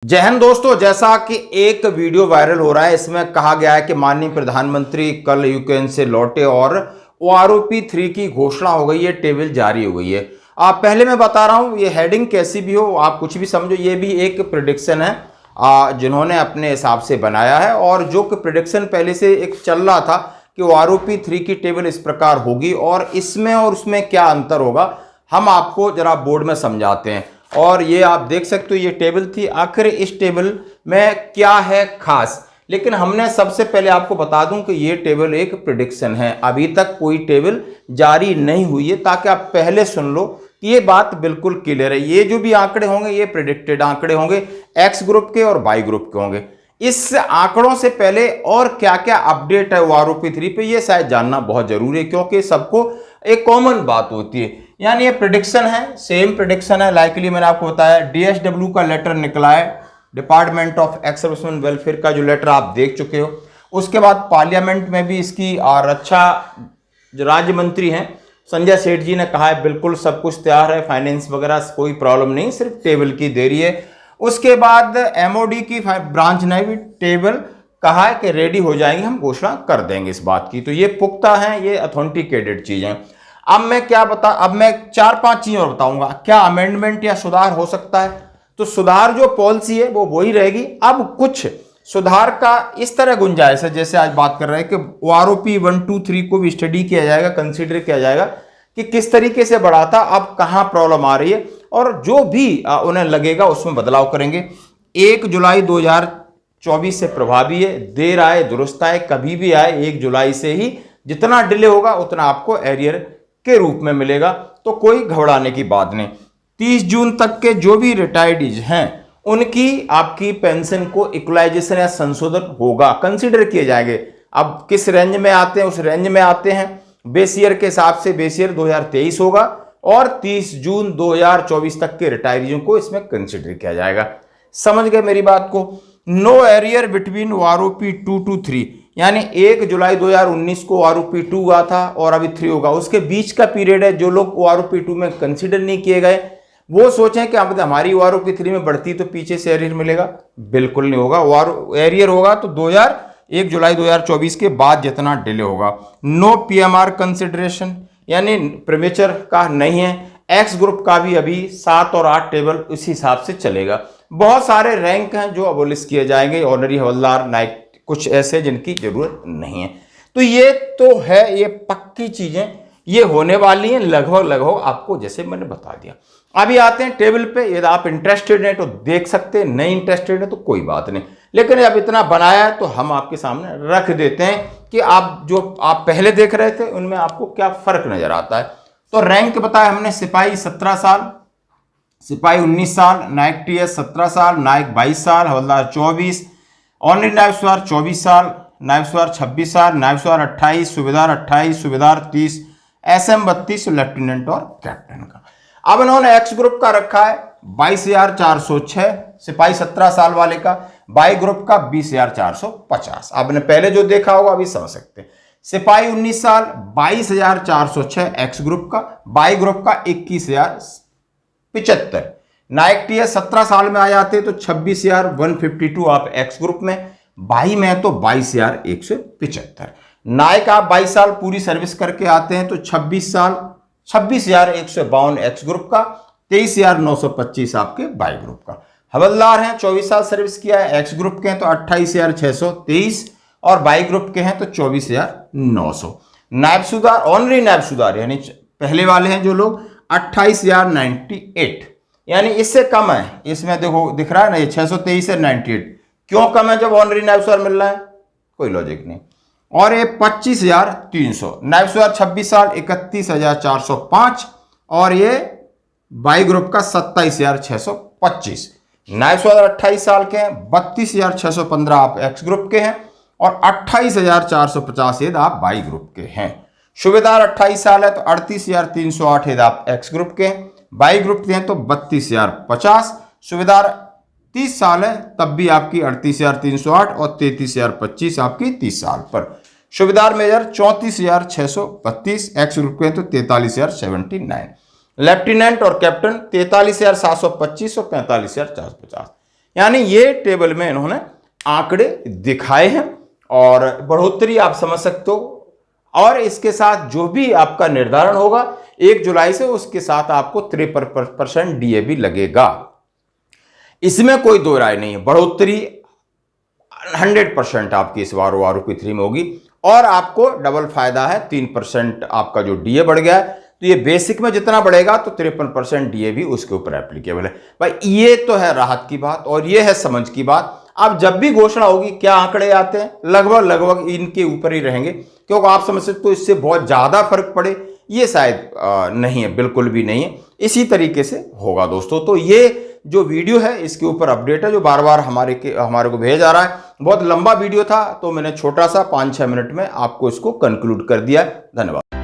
जय हिंद दोस्तों, जैसा कि एक वीडियो वायरल हो रहा है, इसमें कहा गया है कि माननीय प्रधानमंत्री कल यूक्रेन से लौटे और OROP-3 की घोषणा हो गई है, टेबल जारी हो गई है। आप पहले मैं बता रहा हूं, ये हेडिंग कैसी भी हो, आप कुछ भी समझो, ये भी एक प्रेडिक्शन है जिन्होंने अपने हिसाब से बनाया है। और जो कि प्रेडिक्शन पहले से एक चल रहा था कि OROP-3 की टेबल इस प्रकार होगी और इसमें और उसमें क्या अंतर होगा, हम आपको जरा बोर्ड में समझाते हैं। और ये आप देख सकते हो, ये टेबल थी। आखिर इस टेबल में क्या है खास, लेकिन हमने सबसे पहले आपको बता दूं कि ये टेबल एक प्रेडिक्शन है, अभी तक कोई टेबल जारी नहीं हुई है, ताकि आप पहले सुन लो कि ये बात बिल्कुल क्लियर है। ये जो भी आंकड़े होंगे ये प्रेडिक्टेड आंकड़े होंगे, एक्स ग्रुप के और वाई ग्रुप के होंगे। इस आंकड़ों से पहले और क्या क्या अपडेट है OROP-3 पे, ये शायद जानना बहुत जरूरी है, क्योंकि सबको एक कॉमन बात होती है। यानी ये प्रेडिक्शन है, सेम प्रेडिक्शन है। लाइकली मैंने आपको बताया DSW का लेटर निकला है, department of ex serviceman welfare का जो लेटर आप देख चुके हो। उसके बाद पार्लियामेंट में भी इसकी रक्षा जो राज्य मंत्री हैं संजय सेठ जी ने कहा है बिल्कुल सब कुछ तैयार है, फाइनेंस वगैरह कोई प्रॉब्लम नहीं, सिर्फ टेबल की देरी है। उसके बाद MOD की ब्रांच ने भी टेबल कहा है कि रेडी हो जाएंगे, हम घोषणा कर देंगे इस बात की। तो ये पुख्ता है, ये ऑथेंटिकेटेड चीजें। अब मैं अब मैं 4-5 चीजें और बताऊंगा, क्या अमेंडमेंट या सुधार हो सकता है। तो सुधार जो पॉलिसी है वो वही रहेगी। अब कुछ सुधार का इस तरह गुंजाइश है, जैसे आज बात कर रहे हैं कि OROP-1, 2, 3 को भी स्टडी किया जाएगा, कंसीडर किया जाएगा कि किस तरीके से बढ़ा था, अब कहां प्रॉब्लम आ रही है, और जो भी उन्हें लगेगा उसमें बदलाव करेंगे। 1 जुलाई 2024 से प्रभावी है, देर आए दुरुस्त आए, कभी भी आए 1 जुलाई से ही जितना डिले होगा उतना आपको एरियर के रूप में मिलेगा। तो कोई घबराने की बात नहीं। 30 जून तक के जो भी रिटायर्डीज हैं उनकी आपकी पेंशन को इक्वलाइजेशन या संशोधन होगा, कंसीडर किए जाएंगे। अब किस रेंज में आते हैं, उस रेंज में आते हैं। बेस ईयर के हिसाब से बेस ईयर 2023 होगा और 30 जून 2024 तक के रिटायरीजों को इसमें कंसीडर किया जाएगा। समझ गए मेरी बात को। No arrear between OROP-2 to 3, यानी 1 जुलाई 2019 को OROP-2 हुआ था और अभी 3 होगा, उसके बीच का पीरियड है। जो लोग OROP-2 में कंसीडर नहीं किए गए वो सोचें कि अब हमारी OROP-3 में बढ़ती तो पीछे से एरियर मिलेगा, बिल्कुल नहीं होगा। एरियर होगा तो 1 जुलाई 2024 के बाद जितना डिले होगा। नो PMR कंसिडरेशन, यानी प्रीमेचर का नहीं है। एक्स ग्रुप का भी अभी 7 और 8 टेबल उस हिसाब से चलेगा। बहुत सारे रैंक हैं जो अबोलिश किए जाएंगे, ऑनरी हवलदार, नाइक, कुछ ऐसे जिनकी जरूरत नहीं है। तो ये तो है, ये पक्की चीजें ये होने वाली हैं लगभग आपको, जैसे मैंने बता दिया। अभी आते हैं टेबल पे। यदि आप इंटरेस्टेड हैं तो देख सकते हैं, नहीं इंटरेस्टेड है तो कोई बात नहीं, लेकिन अब इतना बनाया है तो हम आपके सामने रख देते हैं कि आप जो आप पहले देख रहे थे उनमें आपको क्या फर्क नजर आता है। तो रैंक बताया हमने, सिपाही 17 साल, सिपाही 19 साल, नायक TS 17 साल, नायक 22 साल, हवलदार 24, ऑनरी नायब सवार 24 साल, नायब सवार 26 साल, नायब सवार 28, सूबेदार 28, सूबेदार 30, SM 32, लेफ्टिनेंट और कैप्टन का। अब इन्होंने एक्स ग्रुप का रखा है 22,406, सिपाही 17 साल वाले का। वाई ग्रुप का 20,450। आपने पहले जो देखा होगा अभी समझ सकते हैं। सिपाही 19 साल 22,406 एक्स ग्रुप का, वाई ग्रुप का 21,075। नायक TS 17 साल में आ जाते तो 26,152 आप एक्स ग्रुप में, वाई में तो 22,175। नायक आप 22 साल पूरी सर्विस करके आते हैं तो 26,152 एक्स ग्रुप का, 23,925 आपके वाई ग्रुप का। हवलदार हैं 24 साल सर्विस किया है, एक्स ग्रुप के हैं तो 28,623 और वाई ग्रुप के हैं तो 24,900। नायब सुधार, ऑनरी नायब सुधार यानी पहले वाले हैं जो लोग, 28,098, यानी इससे कम है। इसमें देखो दिख रहा है ना, ये 623 से 98 क्यों कम है जब ऑनरी नायब सुधार मिल रहा है, कोई लॉजिक नहीं। और ये 25,300। नायब सुधार 26 साल 31,405 और ये वाई ग्रुप का 27,625। नायब सुधार 28 साल के हैं, 32,615 आप एक्स ग्रुप के हैं और 28,450 यदि आप वाई ग्रुप के हैं। सूबेदार 28 साल है तो 38,308 यदि आप एक्स ग्रुप के हैं, वाई ग्रुप के हैं तो 32,050। सूबेदार 30 साल है तब भी आपकी 38,308 और 33,025 आपकी 30 साल पर। सूबेदार मेजर 34,632 एक्स ग्रुप के हैं तो 43,079। लेफ्टिनेंट और कैप्टन 43,725 और 45,450। यानी ये टेबल में इन्होंने आंकड़े दिखाए हैं और बढ़ोतरी आप समझ सकते हो। और इसके साथ जो भी आपका निर्धारण होगा 1 जुलाई से, उसके साथ आपको 53% डीएबी लगेगा। इसमें कोई दो राय नहीं है, बढ़ोतरी 100% आपकी इस बार OROP3 में होगी। और आपको डबल फायदा है, 3% आपका जो डीए बढ़ गया है, तो ये बेसिक में जितना बढ़ेगा तो 53% डीए भी उसके ऊपर एप्लीकेबल है। भाई ये तो है राहत की बात और ये है समझ की बात। अब जब भी घोषणा होगी, क्या आंकड़े आते हैं, लगभग इनके ऊपर ही रहेंगे, क्योंकि आप समझ सकते हो इससे बहुत ज्यादा फर्क पड़े ये शायद नहीं है, बिल्कुल भी नहीं है। इसी तरीके से होगा दोस्तों। तो ये जो वीडियो है इसके ऊपर अपडेट है जो बार बार हमारे को भेजा जा रहा है। बहुत लंबा वीडियो था तो मैंने छोटा सा 5-6 मिनट में आपको इसको कंक्लूड कर दिया है। धन्यवाद।